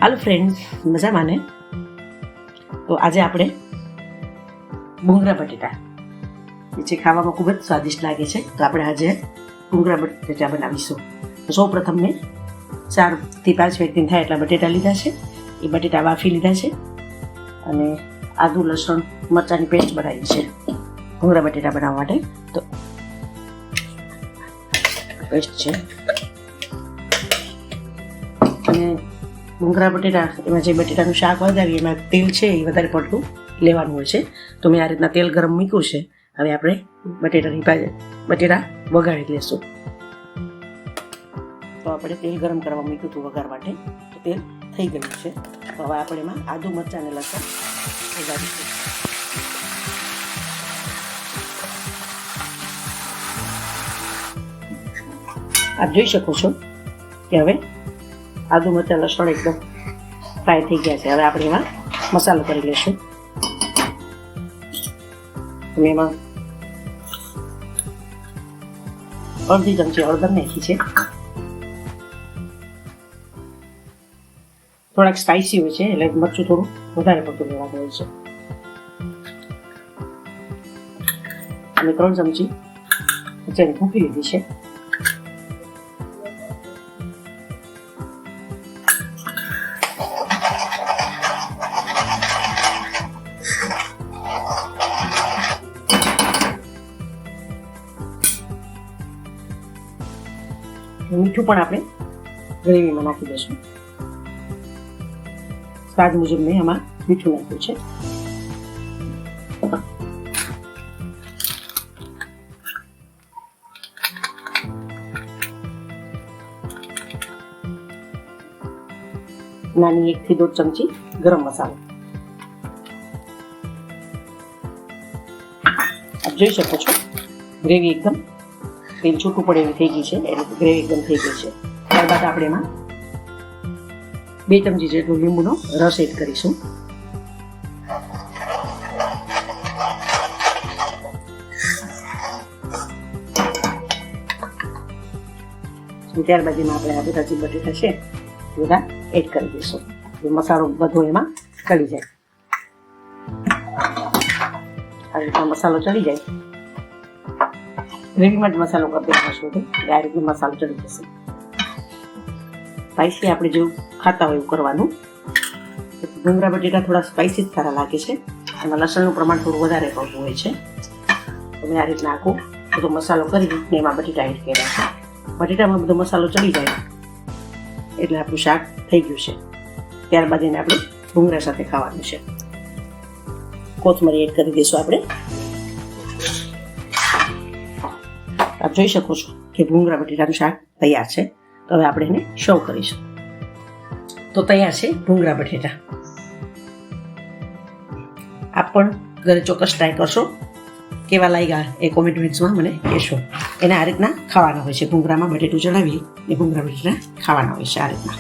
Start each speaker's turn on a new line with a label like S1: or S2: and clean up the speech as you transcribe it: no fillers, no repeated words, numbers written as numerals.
S1: હાલો friends, મજામાં ને? તો આજે આપણે ભૂંગળા બટેટા જે ખાવામાં ખૂબ જ સ્વાદિષ્ટ લાગે છે, તો આપણે આજે ભૂંગળા બટેટા બનાવીશું. તો સૌ પ્રથમ મેં 4 થી 5 વ્યક્તિ થાય એટલા બટેટા લીધા છે. એ બટેટા બાફી લીધા છે અને આદુ લસણ મરચાંની પેસ્ટ બનાવી છે ભૂંગળા બટેટા બનાવવા માટે. તો પેસ્ટ છે અને ભૂંગળા બટેટા એમાં જે બટેટાનું શાક વધારે એમાં તેલ છે એ વધારે પડતું લેવાનું હોય છે. તો મેં આ રીતના તેલ ગરમ મૂક્યું છે. હવે આપણે બટેટા વઘારી લેશું. તો આપણે તેલ ગરમ કરવા મૂક્યું હતું વઘાર માટે, તો તેલ થઈ ગયું છે. તો હવે આપણે એમાં આદુ મરચાં અને લસણ વઘારીશું. આપ જોઈ શકો છો કે હવે આદુ મરચાં લસણ એકદમ ફ્રાય થઈ ગયા છે. હવે આપણે એમાં મસાલો કરી લઈશું. મેં એમાં અડધી ચમચી હળદર નાખી છે. થોડાક સ્પાઇસી હોય છે એટલે મરચું થોડું વધારે પડતું લેવાનું હોય છે. અને 3 ચમચી મરચાંની ભૂકી લીધી છે. મીઠું પણ આપણે ગ્રેવીમાં નાખી દઈશું. સ્વાદ મુજબ મેં આમાં મીઠું નાખ્યું છે. નાની 1 થી 2 ચમચી ગરમ મસાલો. આપ જોઈ શકો છો ગ્રેવી એકદમ તેલ છૂટું પડે એવી થઈ ગઈ છે, એટલે ગ્રેવી એકદમ થઈ ગઈ છે. ત્યારબાદ આપણે એમાં 2 ચમચી જેટલો લીંબુનો રસ એડ કરીશું. ત્યારબાદ એમાં આપણે આ બધા જે બટેટા છે બધા એડ કરી દઈશું. મસાલો બધો એમાં ચડી જાય. આ રીતનો મસાલો ચડી જાય. ગ્રેવીમાં જ મસાલો કરી દેવાનો છે, આ રીતે મસાલો ચડી જશે. સ્પાઇસી આપણે જેવું ખાતા હોય એવું કરવાનું. ભૂંગળા બટેટા થોડા સ્પાઇસી જ સારા લાગે છે. એમાં લસણનું પ્રમાણ થોડું વધારે પડતું હોય છે. તો મેં આ રીતના આખો બધો મસાલો કરી એમાં બટેટા એડ કર્યા છે. બટેટામાં બધો મસાલો ચડી જાય એટલે આપણું શાક થઈ ગયું છે. ત્યારબાદ એને આપણે ભૂંગળા સાથે ખાવાનું છે. કોથમરી એડ કરી દઈશું આપણે. આપ જોઈ શકો છો કે ભૂંગળા બટેટાનું શાક તૈયાર છે. તો હવે આપણે એને સર્વ કરીશું. તો તૈયાર છે ભૂંગળા બટેટા. આપ પણ ઘરે ચોક્કસ ટ્રાય કરશો. કેવા લાગ્યા એ કોમેન્ટ બોક્સમાં મને કહેશો. એને આ રીતના ખાવાના હોય છે. ભૂંગળામાં બટેટું ચડાવી એ ભૂંગળા બટેટા ખાવાના હોય છે આ રીતના.